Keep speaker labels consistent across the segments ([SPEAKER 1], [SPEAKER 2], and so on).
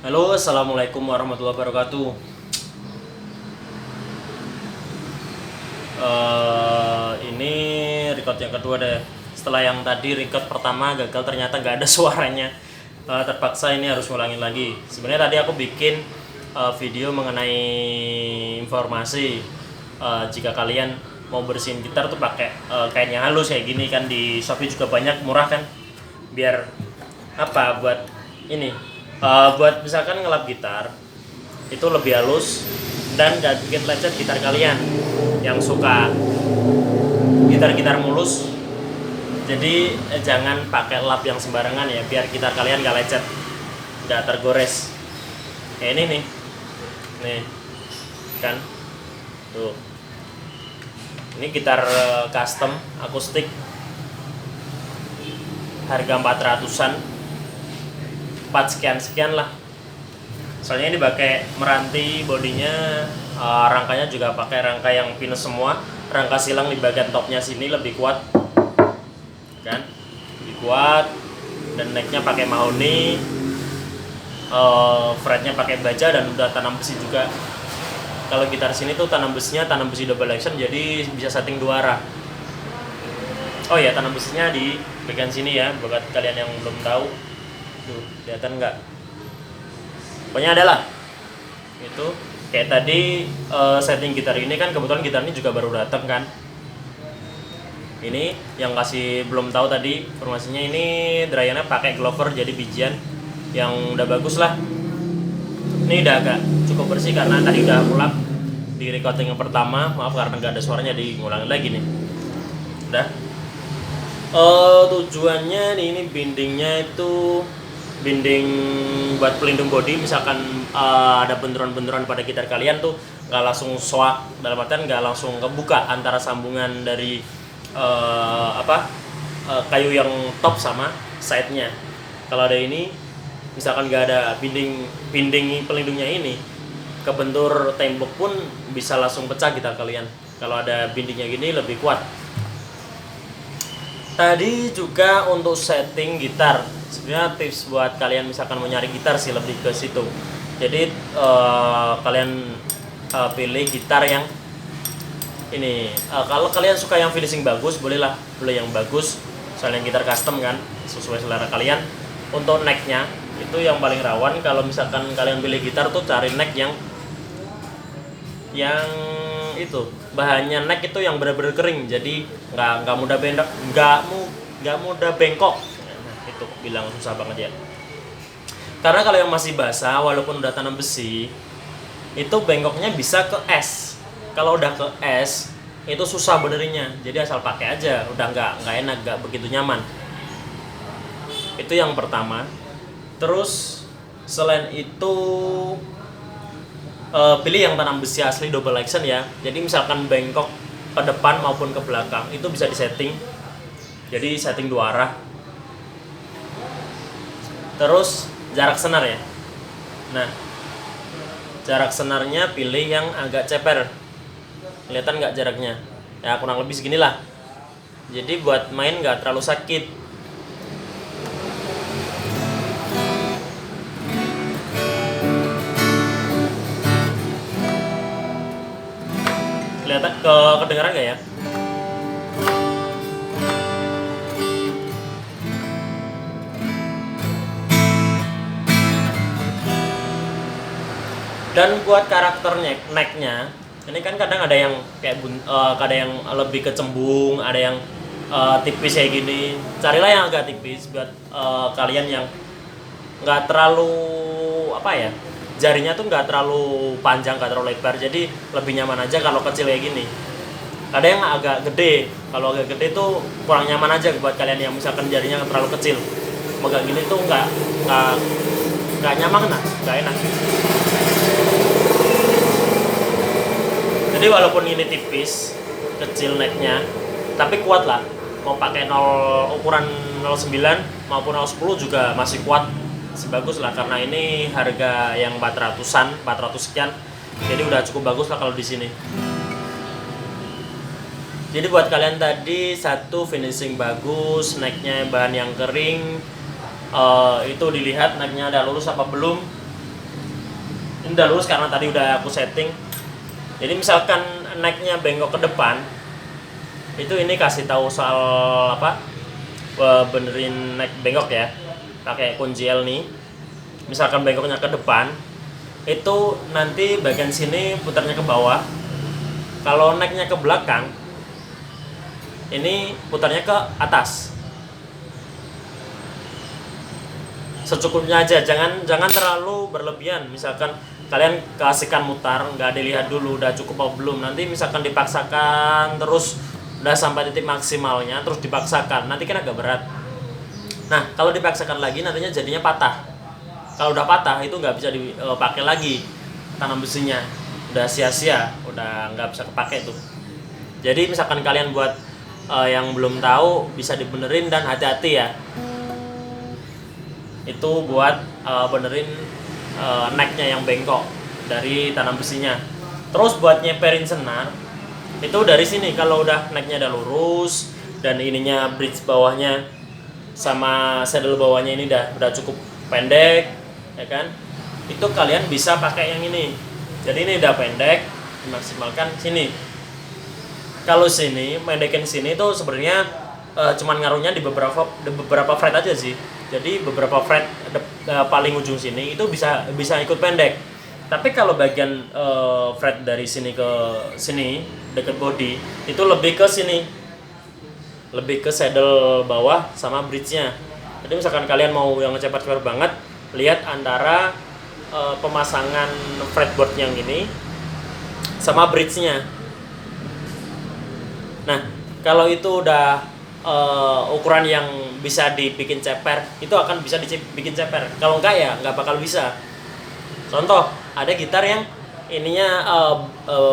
[SPEAKER 1] Halo, assalamualaikum warahmatullahi wabarakatuh. Ini record yang kedua deh. Setelah yang tadi record pertama gagal, ternyata nggak ada suaranya. Terpaksa ini harus ngulangin lagi. Sebenarnya tadi aku bikin video mengenai informasi jika kalian mau bersihin gitar tuh pakai kain yang halus kayak gini kan, di Shopee juga banyak, murah kan. Biar apa? Buat ini, buat misalkan ngelap gitar itu lebih halus dan gak bikin lecet gitar kalian yang suka gitar-gitar mulus. Jadi jangan pakai lap yang sembarangan ya, biar gitar kalian gak lecet, gak tergores. Kayak ini nih kan, tuh. Ini gitar custom akustik, harga 400-an, 4 sekian lah. Soalnya ini pakai meranti bodinya, rangkanya juga pakai rangka yang pinus semua. Rangka silang di bagian topnya sini lebih kuat kan, lebih kuat. Dan necknya pakai mahoni, fretnya pakai baja dan udah tanam besi juga. Kalau gitar sini tuh tanam besinya tanam besi double action, jadi bisa setting 2 arah. Oh ya, tanam besinya di bagian sini ya, buat kalian yang belum tahu. Tuh, kelihatan nggak? Pokoknya adalah itu kayak tadi setting gitar ini kan, kebetulan gitar ini juga baru datang kan. Ini yang kasih belum tahu tadi informasinya, ini dryer-nya pakai Glover, jadi bijian yang udah bagus lah. Ini udah agak cukup bersih karena tadi udah ulap di recording yang pertama. Maaf karena nggak ada suaranya, diulangin lagi nih. Udah. Tujuannya nih, ini bindingnya itu binding buat pelindung bodi. Misalkan ada benturan-benturan pada gitar kalian tuh nggak langsung soak, dalam artian nggak langsung kebuka antara sambungan dari kayu yang top sama side-nya. Kalau ada ini, misalkan nggak ada binding pelindungnya ini, kebentur tembok pun bisa langsung pecah gitar kalian. Kalau ada bindingnya gini lebih kuat. Tadi juga untuk setting gitar, sebenarnya tips buat kalian misalkan mau nyari gitar sih lebih ke situ. Jadi kalian pilih gitar yang ini. Kalau kalian suka yang finishing bagus, boleh yang bagus. Soalnya gitar custom kan, sesuai selera kalian. Untuk necknya itu yang paling rawan. Kalau misalkan kalian pilih gitar tuh cari neck yang itu bahannya, neck itu yang benar-benar kering, jadi nggak mudah bengkok, nggak mudah bengkok. Nah, itu bilang susah banget ya, karena kalau yang masih basah walaupun udah tanam besi itu bengkoknya bisa ke es. Kalau udah ke es itu susah benerinnya, jadi asal pakai aja udah nggak enak, nggak begitu nyaman. Itu yang pertama. Terus selain itu pilih yang tanam besi asli double action ya. Jadi misalkan bengkok ke depan maupun ke belakang itu bisa disetting. Jadi setting 2 arah. Terus jarak senar ya. Nah, jarak senarnya pilih yang agak ceper. Kelihatan nggak jaraknya? Ya kurang lebih segini lah. Jadi buat main nggak terlalu sakit. Kelihatan kedengaran nggak ya? Dan buat karakter necknya, ini kan kadang ada yang kayak ada yang lebih kecembung, ada yang tipis kayak gini. Carilah yang agak tipis buat kalian yang nggak terlalu jarinya tuh nggak terlalu panjang, nggak terlalu lebar, jadi lebih nyaman aja kalau kecil kayak gini. Ada yang agak gede, kalau agak gede tuh kurang nyaman aja buat kalian yang misalkan jarinya terlalu kecil. Megang gini tuh nggak nyaman, nggak enak. Jadi walaupun ini tipis, kecil necknya, tapi kuat lah. Mau pakai ukuran 09 maupun 010 juga masih kuat, masih bagus lah, karena ini harga yang 400-an, 400 sekian. Jadi udah cukup bagus lah kalau di sini. Jadi buat kalian tadi, satu finishing bagus, necknya bahan yang kering, itu dilihat necknya ada lurus apa belum. Ini udah lurus karena tadi udah aku setting. Jadi misalkan necknya bengkok ke depan, itu ini kasih tahu soal apa, benerin neck bengkok ya, pakai kunci L nih. Misalkan bengkoknya ke depan, itu nanti bagian sini putarnya ke bawah. Kalau necknya ke belakang, ini putarnya ke atas. Secukupnya aja, jangan terlalu berlebihan. Misalkan kalian keasikan mutar, nggak dilihat dulu udah cukup apa belum. Nanti misalkan dipaksakan terus udah sampai titik maksimalnya terus dipaksakan, nanti kan agak berat. Nah kalau dipaksakan lagi nantinya jadinya patah. Kalau udah patah itu nggak bisa dipakai lagi tanam besinya, udah sia-sia, udah nggak bisa kepake tuh. Jadi misalkan kalian buat yang belum tahu bisa dibenerin, dan hati-hati ya, itu buat benerin necknya yang bengkok dari tanam besinya. Terus buat nyeperin senar itu dari sini, kalau udah necknya udah lurus dan ininya bridge bawahnya sama saddle bawahnya ini udah cukup pendek ya kan, itu kalian bisa pakai yang ini. Jadi ini udah pendek, dimaksimalkan sini. Kalau sini mendekin sini tuh sebenarnya cuman ngaruhnya di beberapa fret aja sih. Jadi beberapa fret paling ujung sini itu bisa ikut pendek. Tapi kalau bagian fret dari sini ke sini dekat body itu lebih ke sini, lebih ke saddle bawah sama bridge-nya. Jadi misalkan kalian mau yang cepat banget, lihat antara pemasangan fretboard yang ini sama bridge-nya. Nah, kalau itu udah ukuran yang bisa dibikin ceper, itu akan bisa dibikin ceper. Kalau enggak ya nggak bakal bisa. Contoh, ada gitar yang ininya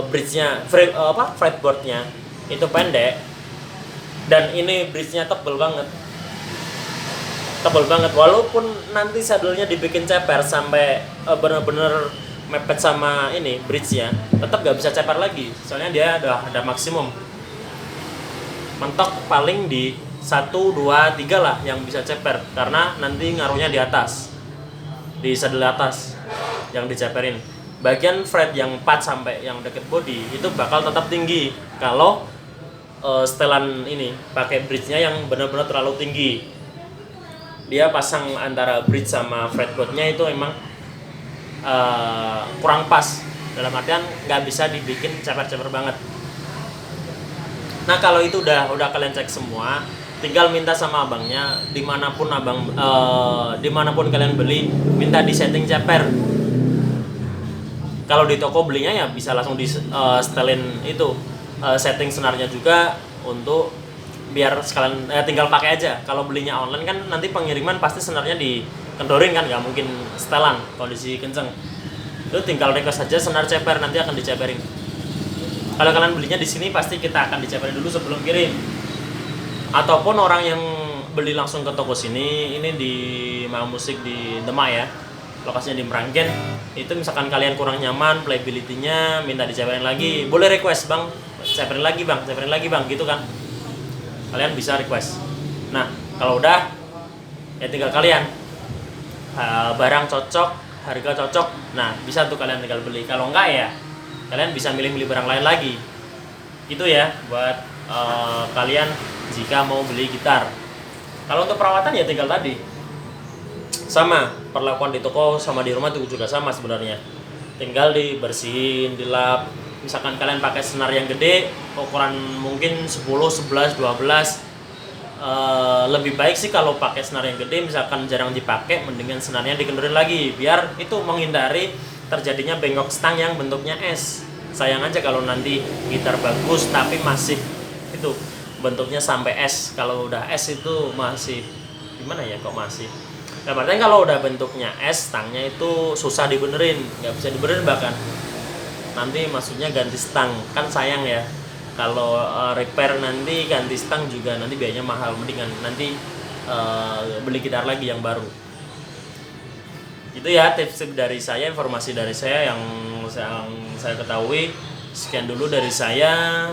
[SPEAKER 1] bridge-nya, fretboard-nya itu pendek, dan ini bridge-nya tebel banget. Walaupun nanti saddle-nya dibikin ceper sampai bener-bener mepet sama ini bridge-nya, tetap nggak bisa ceper lagi. Soalnya dia udah ada maksimum. Mentok paling di 1, 2, 3 lah yang bisa ceper, karena nanti ngaruhnya di atas, di saddle atas yang diceperin. Bagian fret yang 4 sampai yang deket body itu bakal tetap tinggi kalau setelan ini pakai bridge-nya yang benar-benar terlalu tinggi. Dia pasang antara bridge sama fretboard-nya itu emang kurang pas, dalam artian nggak bisa dibikin ceper-ceper banget. Nah kalau itu udah kalian cek semua, tinggal minta sama abangnya, dimanapun kalian beli, minta di setting ceper. Kalau di toko belinya ya bisa langsung di setelin itu setting senarnya juga, untuk biar sekalian tinggal pakai aja. Kalau belinya online kan nanti pengiriman pasti senarnya dikendorin kan, nggak mungkin setelan kondisi kenceng. Itu tinggal request aja senar ceper, nanti akan diceperin. Kalau kalian belinya di sini pasti kita akan diceperin dulu sebelum kirim. Ataupun orang yang beli langsung ke toko sini, ini di Musik di Demak ya, lokasinya di Meranggen. Itu misalkan kalian kurang nyaman playability-nya, minta diceperin lagi, boleh request, bang ceperin lagi bang, gitu kan. Kalian bisa request. Nah kalau udah ya tinggal kalian barang cocok, harga cocok, nah bisa tuh kalian tinggal beli. Kalau enggak ya kalian bisa milih barang lain lagi. Gitu ya buat kalian jika mau beli gitar. Kalau untuk perawatan ya tinggal tadi, sama perlakuan di toko sama di rumah itu juga sama sebenarnya. Tinggal dibersihin, dilap. Misalkan kalian pakai senar yang gede, ukuran mungkin 10, 11, 12, lebih baik sih kalau pakai senar yang gede. Misalkan jarang dipakai, mendingan senarnya dikendorin lagi, biar itu menghindari terjadinya bengkok stang yang bentuknya S. Sayang aja kalau nanti gitar bagus tapi masih itu bentuknya sampai S. Kalau udah S itu masih gimana ya, kok masih. Nah, berarti kalau udah bentuknya S, stangnya itu susah dibenerin, nggak bisa dibenerin, bahkan nanti maksudnya ganti stang kan sayang ya. Kalau repair nanti ganti stang juga nanti biayanya mahal, mendingan nanti beli gitar lagi yang baru. Itu ya tips dari saya, informasi dari saya yang saya ketahui. Sekian dulu dari saya.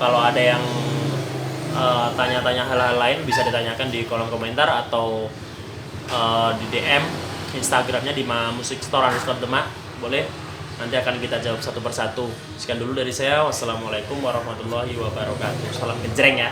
[SPEAKER 1] Kalau ada yang tanya-tanya hal-hal lain bisa ditanyakan di kolom komentar atau di DM Instagramnya di Musik Store _Demak. boleh, nanti akan kita jawab satu persatu. Sekian dulu dari saya, wassalamualaikum warahmatullahi wabarakatuh. Salam gejreng ya.